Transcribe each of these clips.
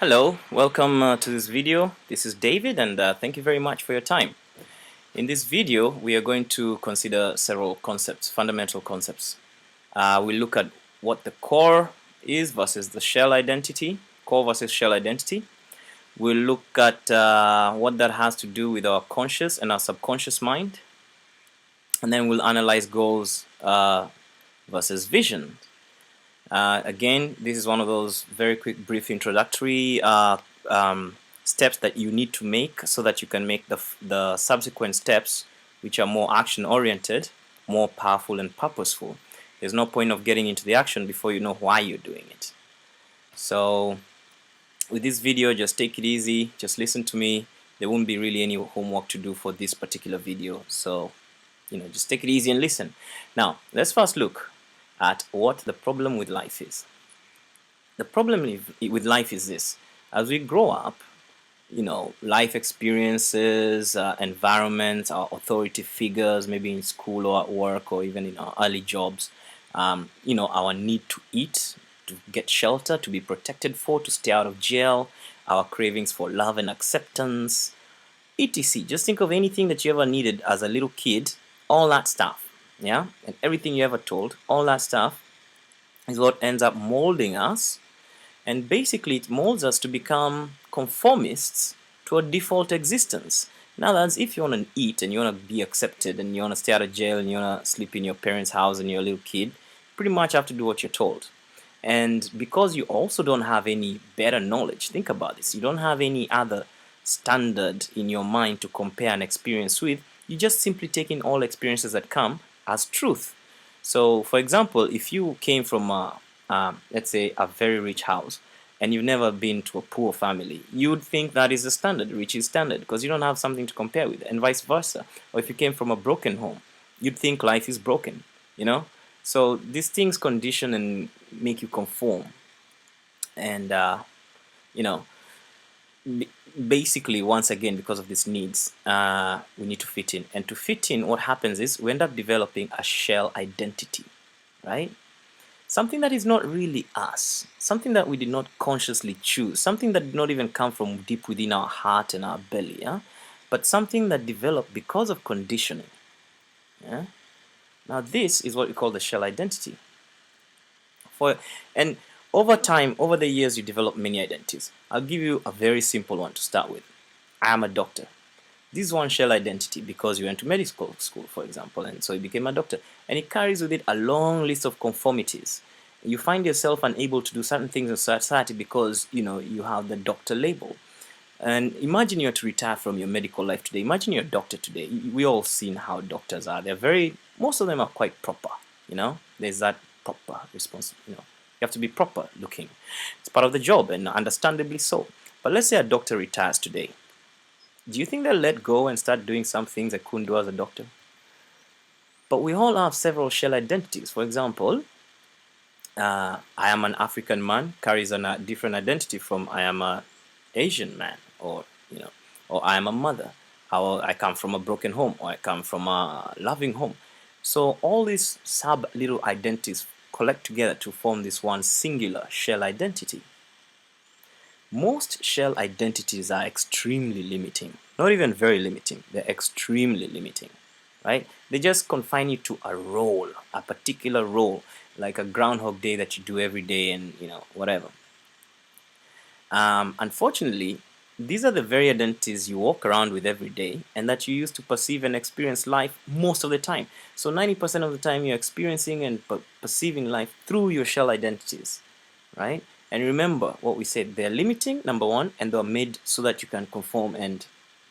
Hello, welcome to this video. This is David and thank you very much for your time. In this video we are going to consider several concepts, fundamental concepts. We'll look at what the core is versus the shell identity, core versus shell identity. We'll look at what that has to do with our conscious and our subconscious mind. And then we'll analyze goals versus vision. Again, this is one of those very quick, brief introductory steps that you need to make so that you can make the subsequent steps, which are more action-oriented, more powerful and purposeful. There's no point of getting into the action before you know why you're doing it. So with this video, just take it easy, just listen to me. There won't be really any homework to do for this particular video. So, just take it easy and listen. Now, let's first look at what the problem with life is. The problem with life is this: as we grow up, life experiences, environments, our authority figures, maybe in school or at work or even in our early jobs, our need to eat, to get shelter, to be protected for, to stay out of jail, our cravings for love and acceptance, etc. Just think of anything that you ever needed as a little kid, all that stuff. Yeah, and everything you ever told, all that stuff is what ends up molding us, and basically it molds us to become conformists to a default existence. Now that's if you want to eat and you want to be accepted and you want to stay out of jail and you want to sleep in your parents' house and you're a little kid, you pretty much have to do what you're told. And because you also don't have any better knowledge, think about this, you don't have any other standard in your mind to compare an experience with, you just simply take in all experiences that come as truth. So for example, if you came from let's say a very rich house and you've never been to a poor family, you'd think that is the standard, rich is standard, because you don't have something to compare with, and vice versa. Or if you came from a broken home, you'd think life is broken, so these things condition and make you conform, and basically, once again, because of these needs, we need to fit in. And to fit in, what happens is we end up developing a shell identity, right? Something that is not really us, something that we did not consciously choose, something that did not even come from deep within our heart and our belly, yeah? But something that developed because of conditioning. Yeah? Now this is what we call the shell identity. And over time, over the years, you develop many identities. I'll give you a very simple one to start with. I am a doctor. This is one shell identity because you went to medical school, for example, and so you became a doctor. And it carries with it a long list of conformities. You find yourself unable to do certain things in society because, you have the doctor label. And imagine you're to retire from your medical life today. Imagine you're a doctor today. We all seen how doctors are. Most of them are quite proper, There's that proper response, You have to be proper looking. It's part of the job, and understandably so. But let's say a doctor retires today. Do you think they'll let go and start doing some things they couldn't do as a doctor? But we all have several shell identities. For example, I am an African man carries a different identity from I am an Asian man, or I am a mother, or I come from a broken home, or I come from a loving home. So all these sub little identities collect together to form this one singular shell identity. Most shell identities are extremely limiting. Not even very limiting, they're extremely limiting, right? They just confine you to a role, a particular role, like a Groundhog Day that you do every day and, whatever. Unfortunately, these are the very identities you walk around with every day and that you use to perceive and experience life most of the time. So 90% of the time you're experiencing and perceiving life through your shell identities, right? And remember what we said, they're limiting, number one, and they're made so that you can conform and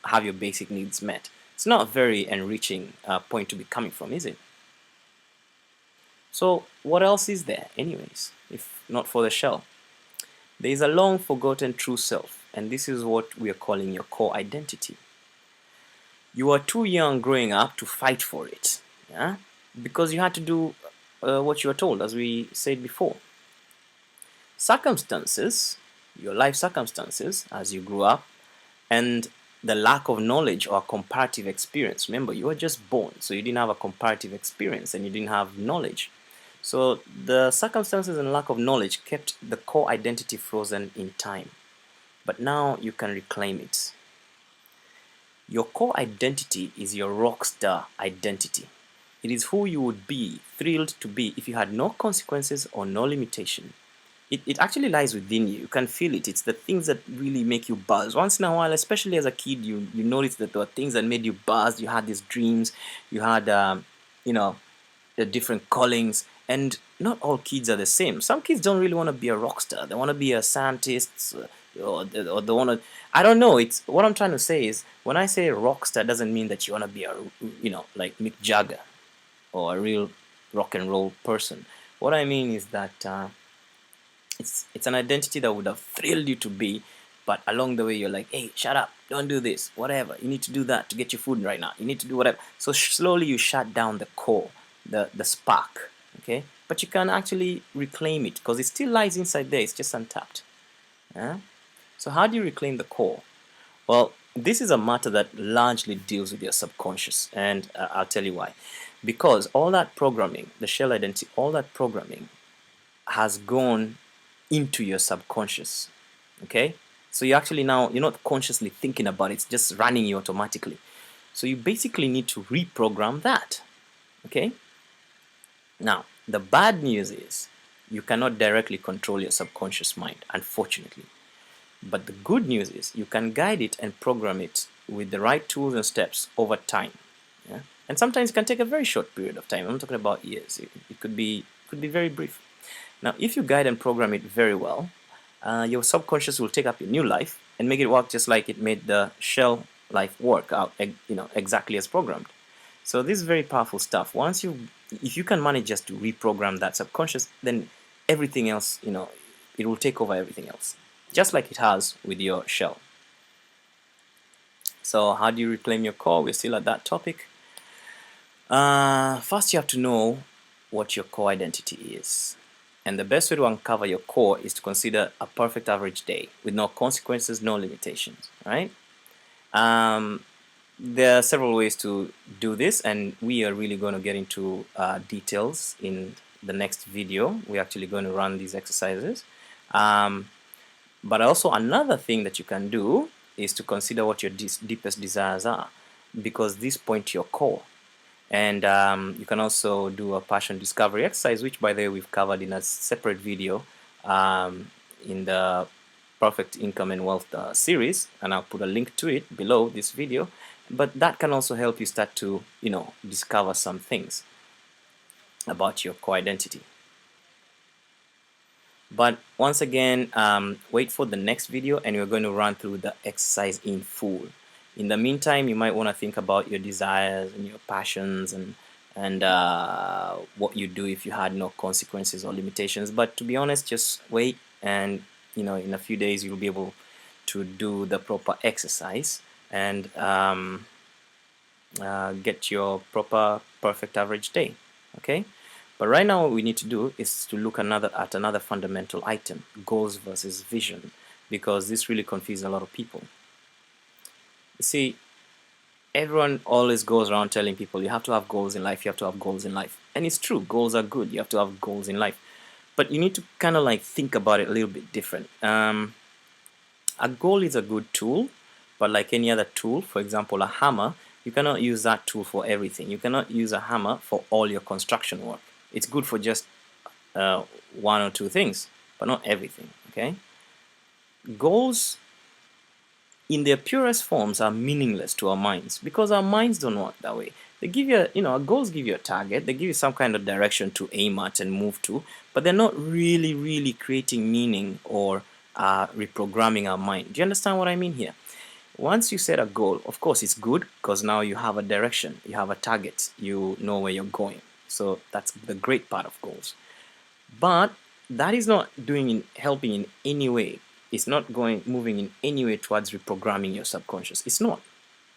have your basic needs met. It's not a very enriching point to be coming from, is it? So what else is there anyways, if not for the shell? There is a long forgotten true self, and this is what we are calling your core identity. You are too young growing up to fight for it, yeah? Because you had to do what you were told, as we said before. Circumstances, your life circumstances as you grew up, and the lack of knowledge or comparative experience. Remember, you were just born, so you didn't have a comparative experience and you didn't have knowledge. So the circumstances and lack of knowledge kept the core identity frozen in time. but now you can reclaim it. Your core identity is your rock star identity. It is who you would be, thrilled to be, if you had no consequences or no limitation. It actually lies within you. You can feel it. It's the things that really make you buzz. Once in a while, especially as a kid, you notice that there were things that made you buzz. You had these dreams. You had, you know, the different callings. And not all kids are the same. Some kids don't really want to be a rock star. They want to be a scientist, or they want to. I don't know. It's what I'm trying to say is when I say rock star, doesn't mean that you want to be a, like Mick Jagger or a real rock and roll person. What I mean is that it's an identity that would have thrilled you to be, but along the way you're like, hey, shut up, don't do this, whatever. You need to do that to get your food right now. You need to do whatever. So slowly you shut down the core, the spark, okay? But you can actually reclaim it because it still lies inside there. It's just untapped. Yeah? So how do you reclaim the core? Well, this is a matter that largely deals with your subconscious, and I'll tell you why. Because all that programming, the shell identity, all that programming has gone into your subconscious. Okay, so you actually now, you're not consciously thinking about it, it's just running you automatically. So you basically need to reprogram that. Okay, now the bad news is you cannot directly control your subconscious mind, unfortunately. But the good news is you can guide it and program it with the right tools and steps over time. Yeah? And sometimes it can take a very short period of time. I'm not talking about years. It could be very brief. Now, if you guide and program it very well, your subconscious will take up your new life and make it work just like it made the shell life work out, exactly as programmed. So this is very powerful stuff. If you can manage just to reprogram that subconscious, then everything else, it will take over everything else, just like it has with your shell. So how do you reclaim your core? We're still at that topic. First, you have to know what your core identity is. And the best way to uncover your core is to consider a perfect average day with no consequences, no limitations, right? There are several ways to do this, and we are really going to get into details in the next video. We're actually going to run these exercises. But also another thing that you can do is to consider what your deepest desires are, because these point to your core. And you can also do a passion discovery exercise, which by the way we've covered in a separate video in the Perfect Income and Wealth series, and I'll put a link to it below this video. But that can also help you start to discover some things about your core identity. But once again, wait for the next video and we're going to run through the exercise in full. In the meantime, you might want to think about your desires and your passions and what you do if you had no consequences or limitations. But to be honest, just wait, and in a few days you'll be able to do the proper exercise and get your proper perfect average day. Okay. But right now what we need to do is to look at another fundamental item, goals versus vision, because this really confuses a lot of people. See, everyone always goes around telling people you have to have goals in life, you have to have goals in life. And it's true, goals are good, you have to have goals in life. But you need to kind of like think about it a little bit different. A goal is a good tool, but like any other tool, for example, a hammer, you cannot use that tool for everything. You cannot use a hammer for all your construction work. It's good for just one or two things, but not everything, okay? Goals in their purest forms are meaningless to our minds because our minds don't work that way. They give you, goals give you a target, they give you some kind of direction to aim at and move to, but they're not really creating meaning or reprogramming our mind. Do you understand what I mean here? Once you set a goal, of course it's good because now you have a direction, you have a target, you know where you're going. So that's the great part of goals. But that is not helping in any way. It's not moving in any way towards reprogramming your subconscious. It's not.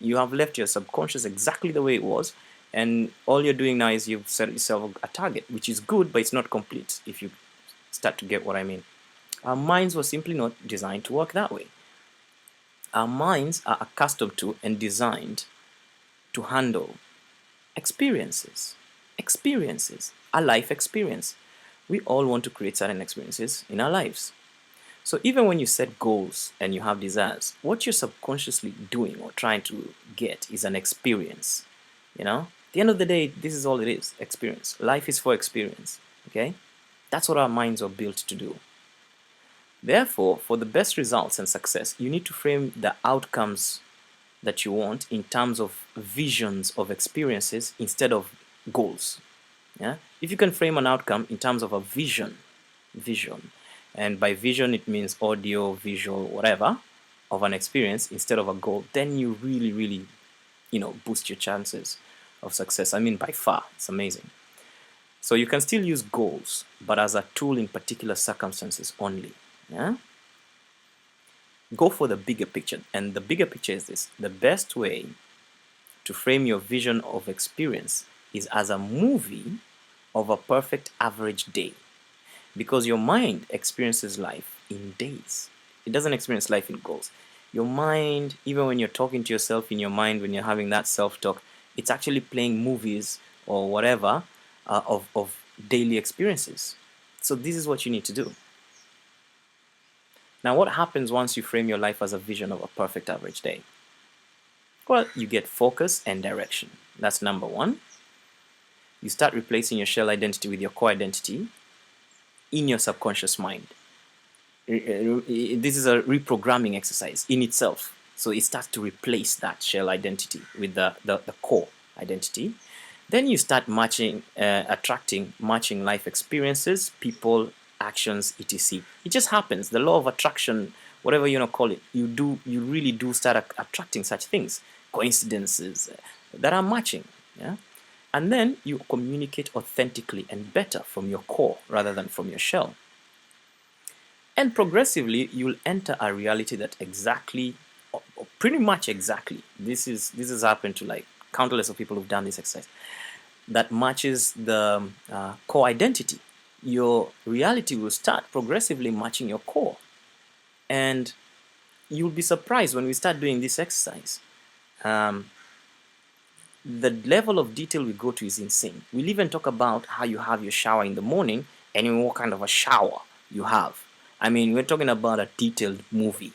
You have left your subconscious exactly the way it was, and all you're doing now is you've set yourself a target, which is good, but it's not complete, if you start to get what I mean. Our minds were simply not designed to work that way. Our minds are accustomed to and designed to handle experiences, a life experience. We all want to create certain experiences in our lives. So even when you set goals and you have desires, what you're subconsciously doing or trying to get is an experience. At the end of the day, this is all it is, experience. Life is for experience, okay? That's what our minds are built to do. Therefore, for the best results and success, you need to frame the outcomes that you want in terms of visions of experiences instead of goals. Yeah? If you can frame an outcome in terms of a vision, and by vision it means audio, visual, whatever, of an experience instead of a goal, then you really, really, boost your chances of success. I mean, by far, it's amazing. So you can still use goals, but as a tool in particular circumstances only. Yeah? Go for the bigger picture, and the bigger picture is this: the best way to frame your vision of experience is as a movie of a perfect average day, because your mind experiences life in days. It doesn't experience life in goals. Your mind, even when you're talking to yourself in your mind, when you're having that self-talk, it's actually playing movies or whatever of daily experiences. So this is what you need to do. Now, what happens once you frame your life as a vision of a perfect average day? Well, you get focus and direction. That's number one. You start replacing your shell identity with your core identity in your subconscious mind. This is a reprogramming exercise in itself. So it starts to replace that shell identity with the core identity. Then you start attracting matching life experiences, people, actions, etc. It just happens. The law of attraction, whatever you want to call it, you really do start attracting such things, coincidences that are matching. Yeah? And then you communicate authentically and better from your core rather than from your shell. And progressively, you'll enter a reality that or pretty much exactly, this has happened to like countless of people who've done this exercise, that matches the core identity. Your reality will start progressively matching your core. And you'll be surprised when we start doing this exercise. The level of detail we go to is insane. We'll even talk about how you have your shower in the morning and what kind of a shower you have. I mean, we're talking about a detailed movie.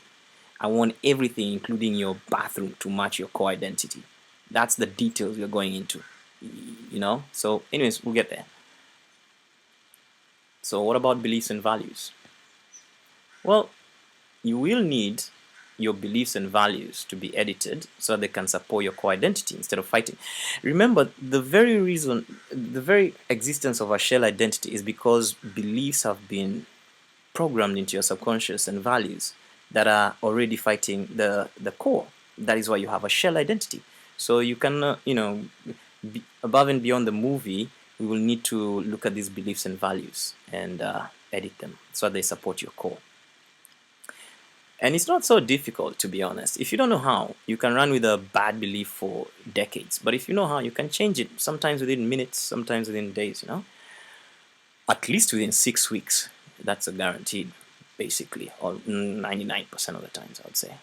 I want everything, including your bathroom, to match your core identity. That's the details we're going into, So anyways, we'll get there. So what about beliefs and values? Well, you will need your beliefs and values to be edited so they can support your core identity instead of fighting. Remember, the very existence of a shell identity is because beliefs have been programmed into your subconscious and values that are already fighting the core. That is why you have a shell identity. So you can, above and beyond the movie, we will need to look at these beliefs and values and edit them so they support your core. And it's not so difficult, to be honest. If you don't know how, you can run with a bad belief for decades. But if you know how, you can change it, sometimes within minutes, sometimes within days, At least within 6 weeks. That's a guaranteed, basically, or 99% of the times, I would say.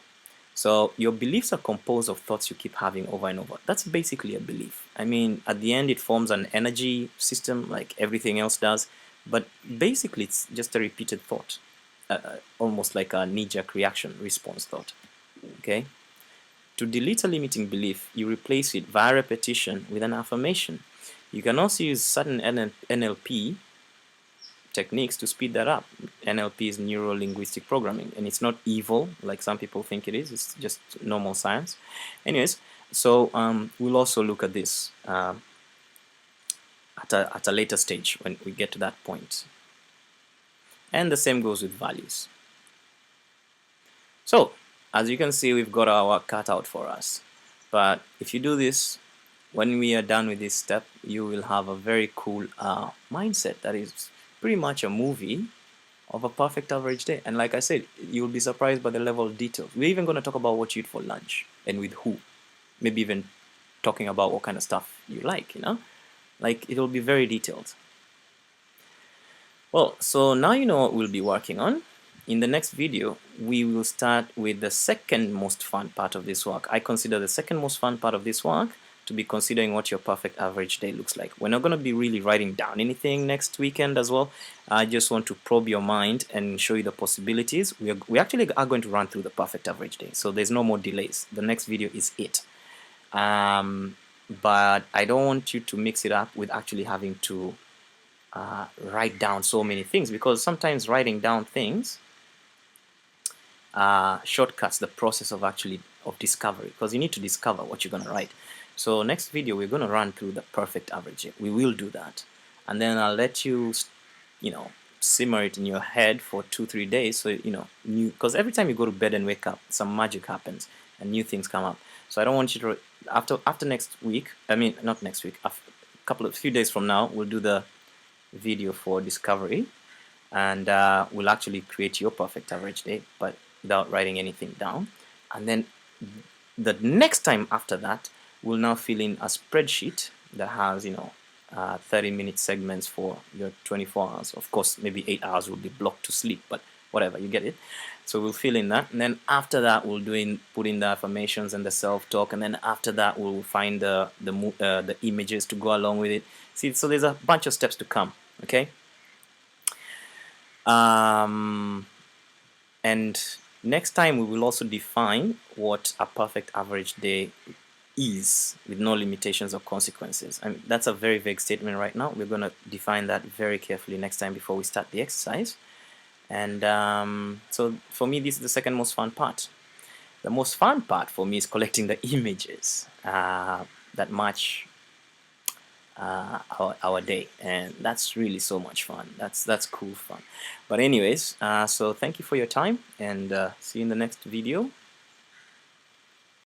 So your beliefs are composed of thoughts you keep having over and over. That's basically a belief. I mean, at the end, it forms an energy system like everything else does. But basically, it's just a repeated thought. Almost like a knee-jerk reaction response thought. Okay? To delete a limiting belief, you replace it via repetition with an affirmation. You can also use certain NLP techniques to speed that up. NLP is neuro-linguistic programming, and it's not evil like some people think it is. It's just normal science. Anyways, so we'll also look at this at a later stage when we get to that point. And the same goes with values. So, as you can see, we've got our work cut out for us. But if you do this, when we are done with this step, you will have a very cool mindset that is pretty much a movie of a perfect average day. And like I said, you'll be surprised by the level of detail. We're even going to talk about what you eat for lunch and with who. Maybe even talking about what kind of stuff you like, Like, it'll be very detailed. Well, so now you know what we'll be working on. In the next video, we will start with the second most fun part of this work. I consider the second most fun part of this work to be considering what your perfect average day looks like. We're not going to be really writing down anything next weekend as well. I just want to probe your mind and show you the possibilities. We actually are going to run through the perfect average day, so there's no more delays. The next video is it. But I don't want you to mix it up with actually having to write down so many things, because sometimes writing down things shortcuts the process of discovery, because you need to discover what you're going to write. So next video we're going to run through the perfect average. We will do that, and then I'll let you simmer it in your head for 2-3 days, so because every time you go to bed and wake up, some magic happens and new things come up. So I don't want you to, after next week, I mean not next week, a few days from now, we'll do the video for discovery, and we'll actually create your perfect average day, but without writing anything down. And then the next time after that, we'll now fill in a spreadsheet that has 30-minute segments for your 24 hours. Of course, maybe 8 hours will be blocked to sleep, but whatever, you get it. So we'll fill in that, and then after that we'll put in the affirmations and the self-talk, and then after that we'll find the images to go along with it. See, so there's a bunch of steps to come. Okay. And next time we will also define what a perfect average day is, with no limitations or consequences. I mean, that's a very vague statement right now. We're going to define that very carefully next time before we start the exercise. And so for me, this is the second most fun part. The most fun part for me is collecting the images that match our day, and that's really so much fun. That's cool fun. But anyways, so thank you for your time, and see you in the next video.